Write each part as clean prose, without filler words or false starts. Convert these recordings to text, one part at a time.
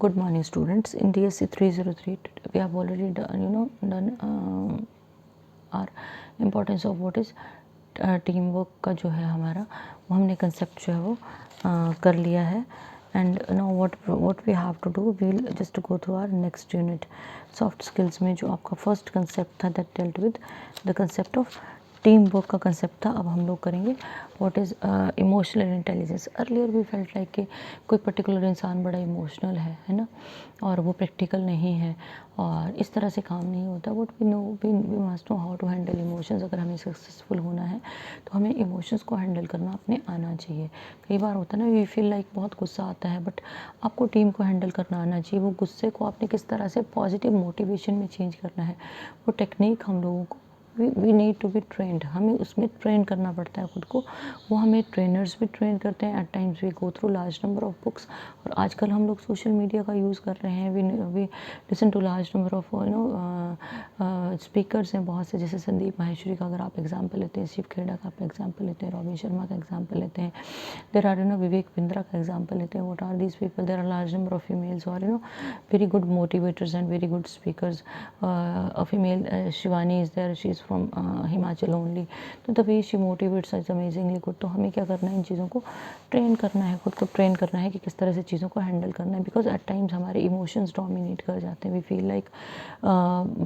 Good morning, students. In DSC 303, we have already done our importance of what is team work का जो है हमारा वो हमने कंसेप्ट जो है वो कर लिया है. And know what we have to do, we'll just go through our next unit. Soft skills में जो आपका फर्स्ट कंसेप्ट था that dealt with the concept of team work का कंसेप्ट था. अब हम लोग करेंगे what is emotional intelligence. Earlier we felt like कि कोई पर्टिकुलर इंसान बड़ा इमोशनल है ना, और वो प्रैक्टिकल नहीं है और इस तरह से काम नहीं होता. What we know, we must know how to handle emotions. अगर हमें सक्सेसफुल होना है तो हमें इमोशंस को हैंडल करना अपने आना चाहिए. कई बार होता है ना, वी फील लाइक बहुत गुस्सा आता है, बट आपको टीम को हैंडल करना आना चाहिए. वो गुस्से को आपने किस तरह से पॉजिटिव मोटिवेशन में चेंज करना है, वो टेक्निक हम लोगों को we need to be trained. हमें उसमें ट्रेन करना पड़ता है खुद को. वो हमें ट्रेनर्स भी ट्रेन करते हैं. At times we go through large number of books. और आजकल हम लोग सोशल मीडिया का यूज़ कर रहे हैं. We listen to large number of speakers हैं बहुत से, जैसे संदीप माहेश्वरी का अगर आप एग्जाम्पल लेते हैं, शिव खेड़ा का आप एग्जाम्पल लेते हैं, रॉबिन शर्मा का एग्जाम्पल लेते हैं, देर आर विवेक बिंद्रा का एग्जाम्पल लेते हैं. What are these people? There are large number of females और very good motivators and very good speakers. A female Shivani is there, she is from Himachal only. तो the way she motivates is amazingly good. तो हमें क्या करना है, इन चीज़ों को train करना है, खुद को ट्रेन करना है कि किस तरह से चीज़ों को हैंडल करना है. बिकॉज एट टाइम्स हमारे इमोशंस डोमिनेट कर जाते हैं. वी फील लाइक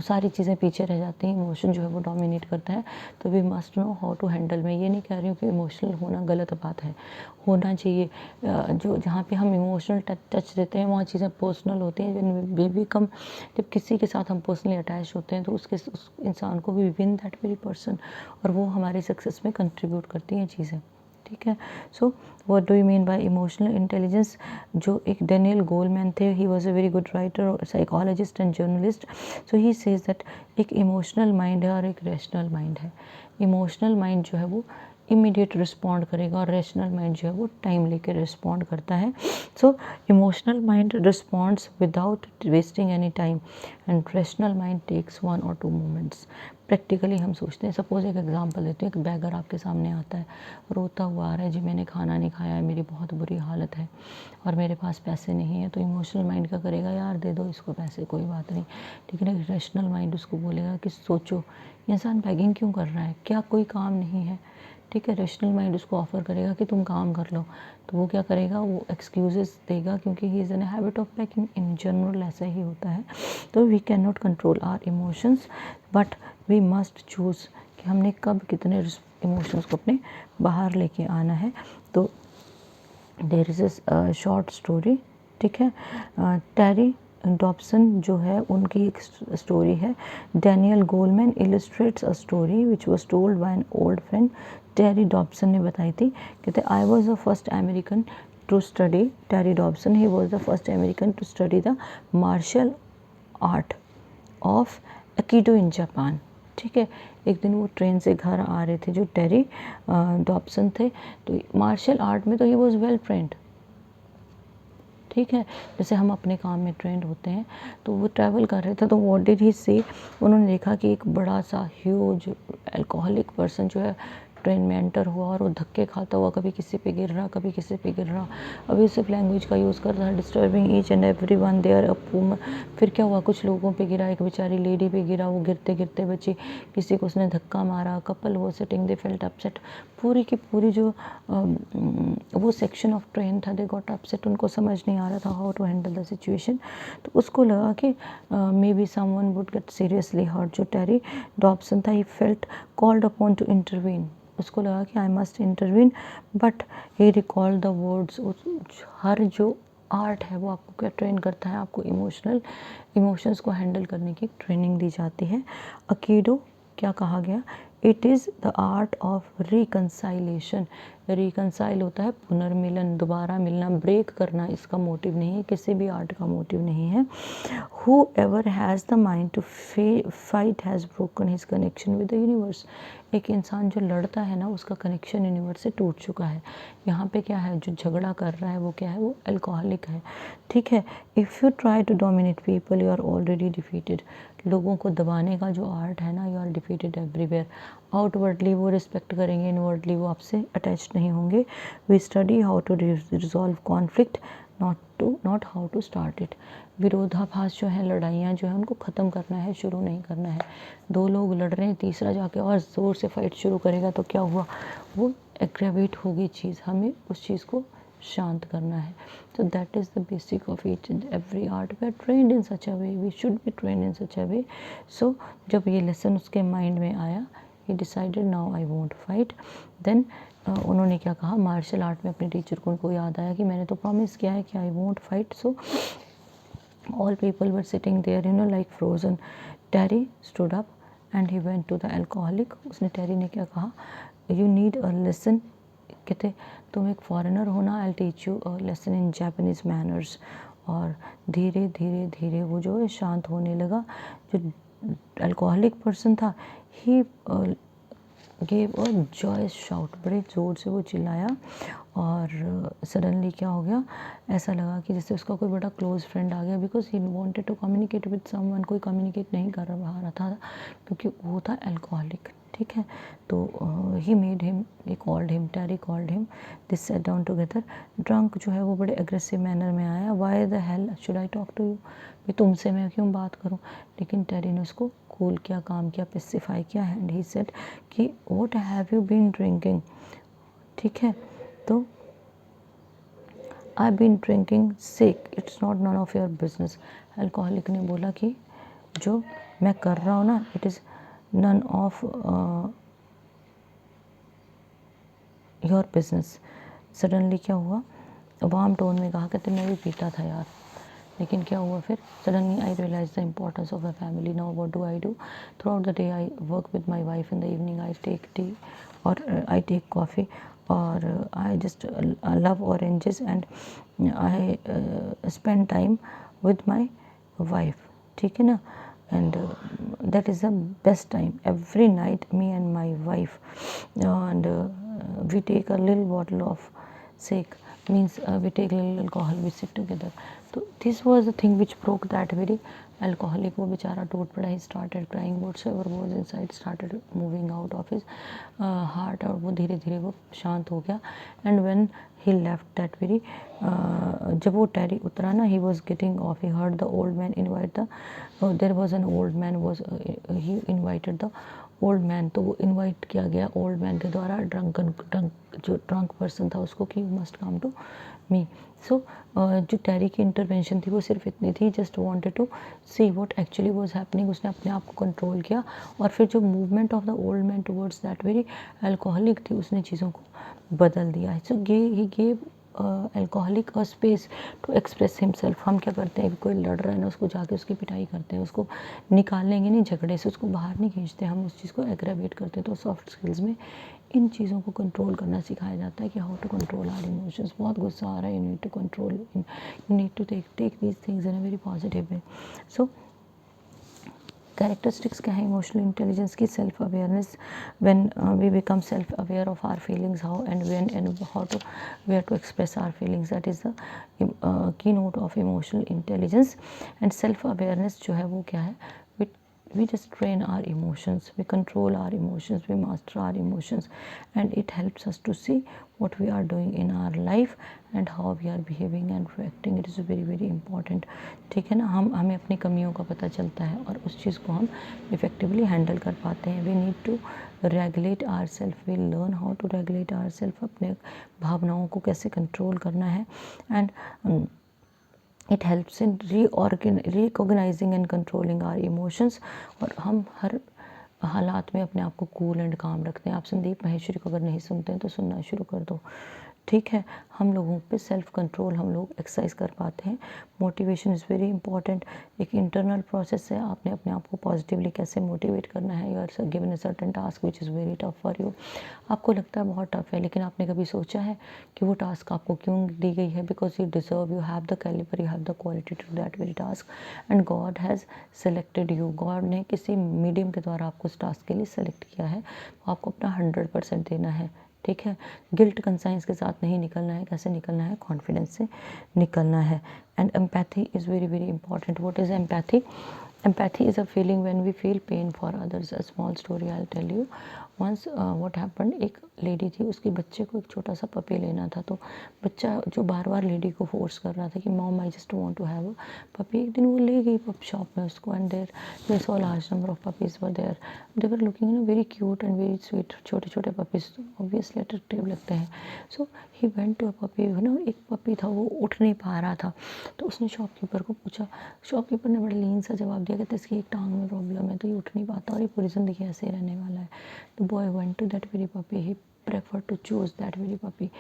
सारी चीज़ें पीछे रह जाती हैं, इमोशन जो है वो डोमिनेट करता है. तो we must know how to handle. मैं ये नहीं कह रही हूँ कि इमोशनल होना गलत बात है, होना चाहिए. जो जहाँ पे हम इमोशनल टच देते हैं वहाँ चीज़ें पर्सनल होती हैं. जब किसी के साथ हम पर्सनली अटैच होते हैं तो उस इंसान को भी विन दैट वेरी पर्सन, और वो हमारे सक्सेस में कंट्रीब्यूट करती हैं चीज़ें. ठीक है. So what do you mean by emotional intelligence? जो एक डेनियल गोलमैन थे, he was a very good writer, psychologist and journalist. So he says that एक इमोशनल माइंड है और एक रैशनल माइंड है. इमोशनल माइंड जो है वो इमीडिएट रिस्पॉन्ड करेगा और रैशनल माइंड जो है वो टाइम लेकर रिस्पॉन्ड करता है. So emotional mind responds without wasting any time and rational mind takes 1 or 2 moments. Practically हम सोचते हैं. सपोज एक एग्जांपल लेते हैं, एक बैगर आपके सामने आता है, रोता हुआ आ रहा है, जी मैंने खाना नहीं खाया है, मेरी बहुत बुरी हालत है और मेरे पास पैसे नहीं है. तो इमोशनल माइंड क्या करेगा, यार दे दो इसको पैसे, कोई बात नहीं. लेकिन एक रैशनल माइंड उसको बोलेगा कि सोचो, ये इंसान बैगिंग क्यों कर रहा है, क्या कोई काम नहीं है. ठीक है. रैशनल माइंड उसको ऑफर करेगा कि तुम काम कर लो. तो वो क्या करेगा, वो एक्सक्यूजेस देगा, क्योंकि he is in habit of begging. In general ऐसा ही होता है. तो we can not control our emotions, but we must choose कि हमने कब कितने इमोशंस को अपने बाहर लेके आना है. तो there is a short story. ठीक है. टेरी डॉब्सन जो है उनकी एक स्टोरी है. Daniel Goleman illustrates a story which was told by an old friend. Terry Dobson ने बताई थी. कहते I was the first American to study. Terry Dobson, he was the first American to study the martial art of aikido in Japan. ठीक है. एक दिन वो train से घर आ रहे थे जो टेरी डॉब्सन थे. तो मार्शल आर्ट में तो ही वॉज वेल ट्रेंड. ठीक है. जैसे हम अपने काम में ट्रेंड होते हैं. तो वो ट्रैवल कर रहे थे, तो व्हाट डिड ही से, उन्होंने देखा कि एक बड़ा सा ह्यूज अल्कोहलिक पर्सन जो है ट्रेन में एंटर हुआ और वो धक्के खाता हुआ कभी किसी पे गिर रहा, कभी किसी पे गिर रहा, अब्यूसिव लैंग्वेज का यूज़ कर रहा, disturbing each and every one there. फिर क्या हुआ, कुछ लोगों पे गिरा, एक बेचारी लेडी पे गिरा, वो गिरते गिरते बची. किसी को उसने धक्का मारा, कपल वो सिटिंग, दे फेल्ट अपसेट. पूरी की पूरी जो वो सेक्शन ऑफ ट्रेन था, दे गॉट अपसेट. उनको समझ नहीं आ रहा था how to handle the situation. तो उसको लगा कि may be someone would get seriously hurt. जो टेरी डॉब्सन था, he felt called upon to intervene. उसको लगा कि I must intervene, but he recall the words. हर जो आर्ट है वो आपको क्या ट्रेन करता है, आपको इमोशंस को हैंडल करने की ट्रेनिंग दी जाती है. अकीडो क्या कहा गया, it is the art of reconciliation. Reconcile होता है पुनर्मिलन, दोबारा मिलना, ब्रेक करना इसका मोटिव नहीं है, किसी भी आर्ट का मोटिव नहीं है. Whoever has the mind to fight has broken his connection with the universe. एक इंसान जो लड़ता है ना, उसका कनेक्शन यूनिवर्स से टूट चुका है. यहाँ पे क्या है, जो झगड़ा कर रहा है वो क्या है, वो अल्कोहलिक है. ठीक है. If you try to dominate people, you are already defeated. लोगों को दबाने का जो आर्ट है ना, you are defeated everywhere. Outwardly वो रिस्पेक्ट करेंगे, इनवर्डली वो आपसे अटैच नहीं होंगे. We study how to resolve conflict not how to start it. विरोधाभास जो है, लड़ाइयाँ जो है, उनको ख़त्म करना है, शुरू नहीं करना है। दो लोग लड़ रहे हैं, तीसरा जाके और ज़ोर से फाइट शुरू करेगा तो क्या हुआ, वो एग्रेवेट होगी चीज़, हमें उस चीज़ को शांत करना है। तो that is the basic of each and every art. We are trained in such a way, we should be trained in such a way. So जब ये लेसन उसके माइंड में आया, he decided now I won't fight. Then उन्होंने क्या कहा, martial art में अपने टीचर को उनको याद आया कि मैंने तो प्रॉमिस किया है कि I won't fight. So all people were sitting there, like frozen. Terry stood up and he went to the alcoholic. उसने, टेरी ने क्या कहा, यू नीड अ लेसन। कहते तुम एक फॉरेनर हो ना, I teach you a lesson in Japanese manners. और धीरे धीरे धीरे वो जो है शांत होने लगा। जो अल्कोहलिक पर्सन था, he gave a joyous shout, बड़े ज़ोर से वो चिल्लाया। और सडनली क्या हो गया, ऐसा लगा कि जैसे उसका कोई बड़ा क्लोज फ्रेंड आ गया, because he wanted to communicate with someone. कोई कम्युनिकेट नहीं कर रहा था क्योंकि वो था अल्कोहलिक, ठीक है। तो he made him, he called him, Terry called him, this set down together. Drunk जो है वो बड़े एग्रेसिव मैनर में आया, why the hell should I talk to you, भाई तुमसे मैं क्यों बात करूं। लेकिन टेरी ने उसको कूल किया, काम किया, पेसिफाई किया। एंड ही सेड कि what have you been drinking, ठीक है। तो I been drinking sick, it's not none of your business. Alcoholic ने बोला कि जो मैं कर रहा हूँ ना, it is none of your business. Suddenly क्या हुआ, वार्म टोन में कहा, कहते मैं भी पीता था यार, लेकिन क्या हुआ फिर, suddenly I realize the importance of a family. Now what do I do, throughout the day I work with my wife, in the evening I take tea और आई टेक कॉफ़ी, और I just love oranges and I spend time with my wife, ठीक है ना। and that is the best time every night, me and my wife, and we take a little bottle of sake, means we take a little alcohol, we sit together. So this was the thing which broke that very alcoholic. वो बेचारा टूट पड़ा, he started crying, whatsoever was inside started moving out of his heart, और वो धीरे धीरे वो शांत हो गया। and when he left that very जब वो टेरी उतरा ना, he was getting off, he heard the old man invite the there was an old man was he invited the old man. तो वो इनवाइट किया गया ओल्ड मैन के द्वारा जो ड्रंक पर्सन था उसको, कि you must come to me. So जो टेरी की इंटरवेंशन थी वो सिर्फ इतनी थी, just wanted to see what actually was happening. उसने अपने आप को कंट्रोल किया, और फिर जो movement of the old man towards that very alcoholic थी, उसने चीज़ों को बदल दिया। So he gave alcoholic a space to express himself. हम क्या करते हैं, कोई लड़ रहा है ना, उसको जाके उसकी पिटाई करते हैं, उसको निकालेंगे नहीं झगड़े से, उसको बाहर नहीं खींचते, हम उस चीज़ को एग्रेवेट करते हैं। तो सॉफ्ट स्किल्स में इन चीज़ों को कंट्रोल करना सिखाया जाता है कि how to control our emotions. बहुत गुस्सा आ रहा है, you need to control, you need to take these things in a very positive way. So characteristics क्या है इमोशनल इंटेलिजेंस की, self awareness, when we become self aware of our feelings, how and when and how to where to express our feelings, that is the key note of emotional intelligence. And self awareness जो है वो क्या है, we just train our emotions, we control our emotions, we master our emotions, and it helps us to see what we are doing in our life and how we are behaving and reacting. It is very very important, ठीक है ना। हमें अपनी कमियों का पता चलता है और उस चीज़ को हम इफ़ेक्टिवली हैंडल कर पाते हैं। we need to regulate ourselves, we learn how to regulate ourselves, अपने भावनाओं को कैसे कंट्रोल करना है। and it helps in recognizing and controlling our emotions. और हम हर हालात में अपने आप को कूल एंड काम रखते हैं। आप संदीप माहेश्वरी को अगर नहीं सुनते हैं तो सुनना शुरू कर दो, ठीक है। हम लोगों पे सेल्फ कंट्रोल हम लोग एक्सरसाइज कर पाते हैं। मोटिवेशन इज़ वेरी इंपॉर्टेंट, एक इंटरनल प्रोसेस है। आपने अपने आप को पॉजिटिवली कैसे मोटिवेट करना है। You are given a certain task which is very tough for you, आपको लगता है बहुत टफ है, लेकिन आपने कभी सोचा है कि वो टास्क आपको क्यों दी गई है? Because you deserve, you have the calibre, you have the quality to that very task, and God has selected you. God ने किसी मीडियम के द्वारा आपको उस टास्क के लिए सेलेक्ट किया है, तो आपको अपना 100% देना है, ठीक है। गिल्ट कंसाइंस के साथ नहीं निकलना है। कैसे निकलना है? कॉन्फिडेंस से निकलना है। And empathy is very very important. What is empathy? Empathy is a feeling when we feel pain for others. A small story I'll tell you. Once what happened, एक लेडी थी, उसके बच्चे को एक छोटा सा पपी लेना था, तो बच्चा जो बार बार लेडी को फोर्स कर रहा था कि mom I just want to have a puppy, एक दिन वो ले गई पप शॉप में उसको, and there saw large number of puppies were there, they were looking very cute and very sweet, छोटे छोटे पपीज ऑब्वियसली अट्रैक्टिव लगते हैं. So he went to a puppy, एक पपी था वो उठ नहीं पा रहा था, तो उसने शॉपकीपर को पूछा. शॉपकीपर ने बड़ा लीन सा जवाब दिया, कहते इसकी एक टांग में प्रॉब्लम है तो ये उठ नहीं पाता और ये पूरी ज़िंदगी ऐसे ही रहने वाला है. The boy went to that very puppy, he prefer to choose that very puppy.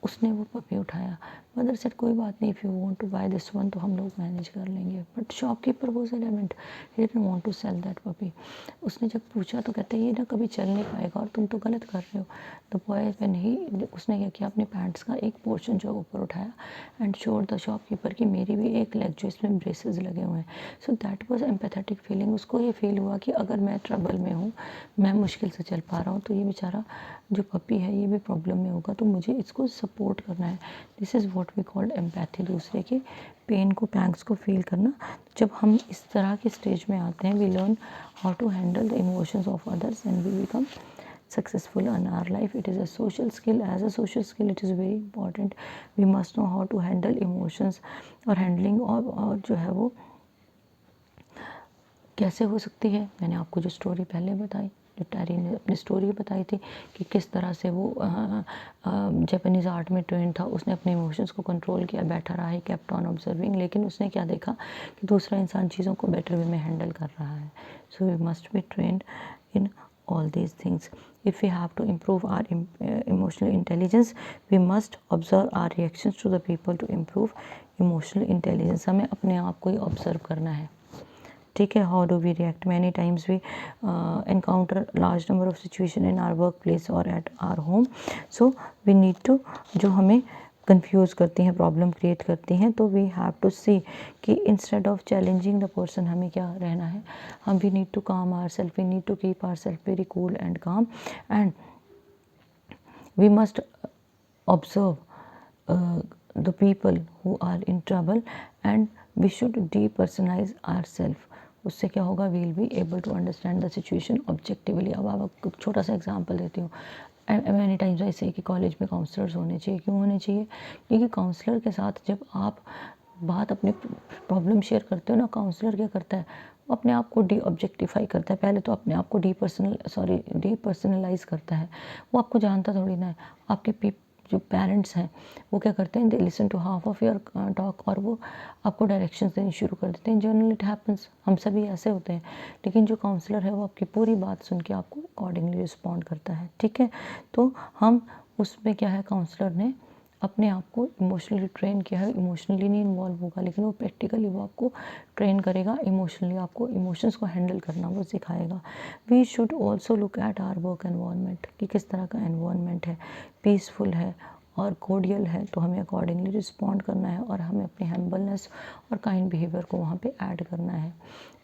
उसने वो पपी उठाया. मदर सेड कोई बात नहीं, if you want to buy this one तो हम लोग मैनेज कर लेंगे. But shopkeeper was adamant, he didn't want to sell that puppy. उसने जब पूछा तो कहते ये ना कभी चल नहीं पाएगा और तुम तो गलत कर रहे हो. द बॉय व्हेन ही, उसने क्या किया, अपने पैंट्स का एक पोर्शन जो ऊपर उठाया एंड शोड द शॉपकीपर कि मेरी भी एक लेग जो इसमें ब्रेसेस लगे हुए हैं. So that was empathetic feeling. उसको ये फील हुआ कि अगर मैं ट्रबल में हूँ, मैं मुश्किल से चल पा रहा हूँ, तो ये बेचारा जो पपी है ये भी प्रॉब्लम में होगा, तो मुझे इसको सपोर्ट करना है. This is what we called empathy. दूसरे के पेन को, पैंग्स को फील करना. जब हम इस तरह के स्टेज में आते हैं, we learn how to handle the emotions of others and we become successful in our life. It is a social skill. As a social skill it is very important. We must know how to handle emotions. और handling और जो है वो कैसे हो सकती है, मैंने आपको जो स्टोरी पहले बताई, जो टैरी ने अपनी स्टोरी बताई थी कि किस तरह से वो जापानीज़ आर्ट में ट्रेंड था. उसने अपने इमोशंस को कंट्रोल किया, बैठा रहा है, केप्ट ऑन ऑब्जर्विंग, लेकिन उसने क्या देखा कि दूसरा इंसान चीज़ों को बेटर वे में हैंडल कर रहा है. So we must be trained in all these things. If we have to improve our emotional intelligence, we must observe our reactions to the people to improve emotional intelligence. हमें अपने आप को ही observe करना है, ठीक है. How do we react? Many times we encounter large number of situation in our work place और at our home. So we need to, जो हमें कंफ्यूज करती हैं, प्रॉब्लम क्रिएट करती हैं, तो वी हैव टू सी कि instead of challenging the person हमें क्या रहना है, हम we need to calm our self, we need to keep our self very cool and calm, and we must observe the people who are in trouble and we should depersonalize our self. उससे क्या होगा, we will be able to understand the situation objectively. अब आपको छोटा सा example देती हूँ. Many times ऐसे कि कॉलेज में काउंसलर्स होने चाहिए. क्यों होने चाहिए? क्योंकि काउंसलर के साथ जब आप बात, अपनी प्रॉब्लम शेयर करते हो ना, काउंसलर क्या करता है, वो अपने आप को डी ऑब्जेक्टिफाई करता है. पहले तो अपने आप को डीपर्सनलाइज करता है. वो आपको जानता थोड़ी ना है. आपके जो पेरेंट्स हैं वो क्या करते हैं, they listen to half of your talk और वो आपको डायरेक्शंस देनी शुरू कर देते हैं. जनरली इट हैपन्स, हम सभी ऐसे होते हैं. लेकिन जो काउंसलर है वो आपकी पूरी बात सुन के आपको अकॉर्डिंगली रिस्पॉन्ड करता है, ठीक है. तो हम उसमें क्या है, काउंसलर ने अपने आप को इमोशनली ट्रेन किया है. इमोशनली नहीं इन्वॉल्व होगा, लेकिन वो प्रैक्टिकली वो आपको ट्रेन करेगा. इमोशनली आपको इमोशंस को हैंडल करना वो सिखाएगा. We should also look at our work environment, कि किस तरह का एनवायरनमेंट है, पीसफुल है और कोडियल है, तो हमें अकॉर्डिंगली रिस्पॉन्ड करना है और हमें अपनी हम्बलनेस और काइंड बिहेवियर को वहाँ पे ऐड करना है.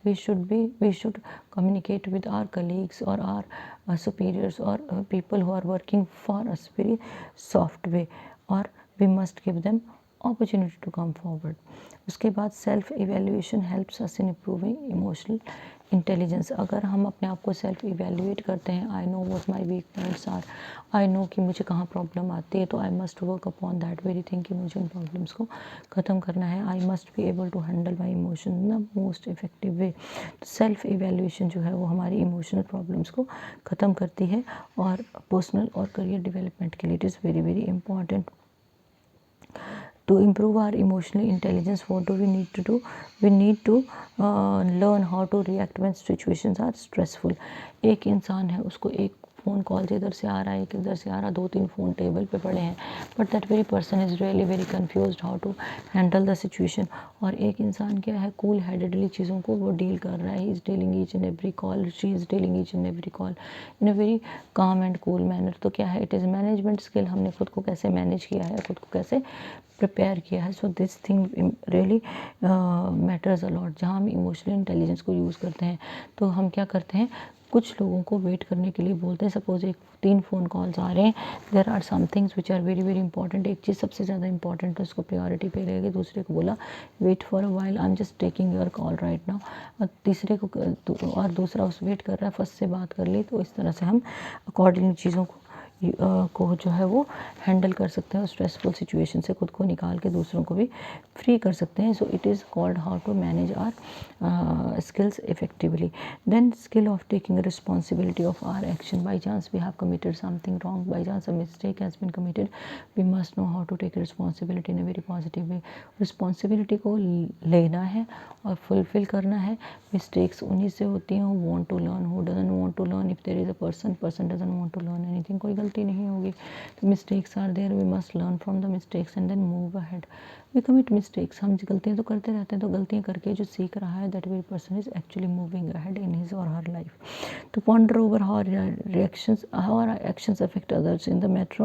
We should communicate with our colleagues और आवर सुपीरियर्स और people who are working for us very soft way, और we must give them opportunity to come forward. उसके बाद self evaluation helps us in improving emotional intelligence. अगर हम अपने आप को सेल्फ इवेल्युएट करते हैं, I know what my weak points are, I know कि मुझे कहाँ प्रॉब्लम आती है, तो I must work upon that very thing कि मुझे उन प्रॉब्लम्स को ख़त्म करना है. I must be able to handle my emotion in the most effective way. तो सेल्फ इवेल्युएशन जो है वो हमारी इमोशनल प्रॉब्लम्स को ख़त्म करती है और पर्सनल और करियर डेवलपमेंट के लिए it is very very important. To improve our emotional intelligence, what do we need to do? We need to learn how to react when situations are stressful. एक इंसान है, उसको एक फ़ोन कॉल इधर से आ रहा है, एक इधर से आ रहा, 2-3 फ़ोन टेबल पे पड़े हैं, but that very person is really very confused how to handle the situation. और एक इंसान क्या है, कूल हेडेडली चीज़ों को वो डील कर रहा है. He is dealing each and every call, she is dealing each and every call in a very calm and cool manner. तो क्या है, इट इज़ मैनेजमेंट स्किल. हमने खुद को कैसे मैनेज किया है, खुद को कैसे प्रिपेयर किया है. So this thing really matters a lot. जहाँ हम इमोशनल इंटेलिजेंस को यूज़ करते हैं तो हम क्या करते हैं, कुछ लोगों को वेट करने के लिए बोलते हैं। सपोज 3 फ़ोन कॉल्स आ रहे हैं, there are some things which are very very important. एक चीज़ सबसे ज़्यादा इंपॉर्टेंट है, उसको प्रायोरिटी पे लेके दूसरे को बोला wait for a while, I am just taking your call right now. और तीसरे को और दूसरा उस वेट कर रहा है, फर्स्ट से बात कर ली। तो इस तरह से हम अकॉर्डिंग चीज़ों को जो है वो हैंडल कर सकते हैं, स्ट्रेसफुल सिचुएशन से खुद को निकाल के दूसरों को भी फ्री कर सकते हैं। So it is called how to manage our skills effectively. Then skill of taking responsibility of our action. By chance we have committed something wrong, by chance a mistake has been committed, we must know how to take responsibility in a very positive way. Responsibility को लेना है और fulfil करना है। Mistakes उन्हीं से होती हैं who want to learn, who doesn't want to learn. If there is a person doesn't want to learn anything, कोई गलती नहीं होगी। तो mistakes are there, we must learn from the mistakes and then move ahead. We commit mistakes, हम गलतियाँ तो करते रहते हैं, तो गलतियाँ करके जो सीख रहा है that very person is actually moving ahead in his और हर लाइफ। तो ponder over how our actions affect others in the matter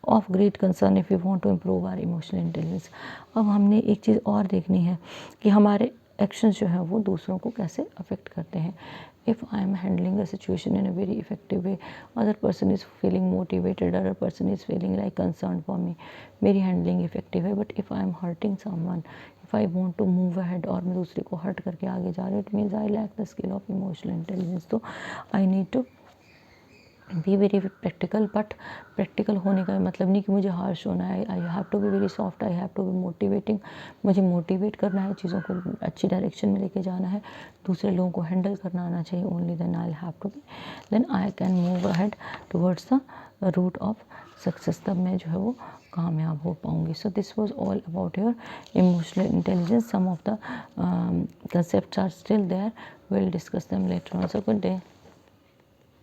of great concern if you want to improve our emotional intelligence. अब हमने एक चीज़ और देखनी है कि हमारे एक्शंस जो है वो दूसरों को कैसे अफेक्ट करते हैं। If I am handling a situation in a very effective way, other person is feeling motivated, other person is feeling like concern for me, मेरी हैंडलिंग इफेक्टिव है। But if I am hurting someone, if I want to move ahead, और मैं दूसरे को hurt करके आगे जा रही हूँ, it means I lack the skill of emotional intelligence. तो I need to be very practical. But practical होने का मतलब नहीं कि मुझे हार्श होना है। I have to be very soft, I have to be motivating. मुझे मोटिवेट करना है, चीज़ों को अच्छी डायरेक्शन में लेके जाना है, दूसरे लोगों को हैंडल करना आना चाहिए। Only then I have to be, then I can move ahead towards the route of success. तब मैं जो है वो कामयाब हो पाऊंगी। So this was all about your emotional intelligence. Some of the concepts are still there. We'll discuss them later on. So good day.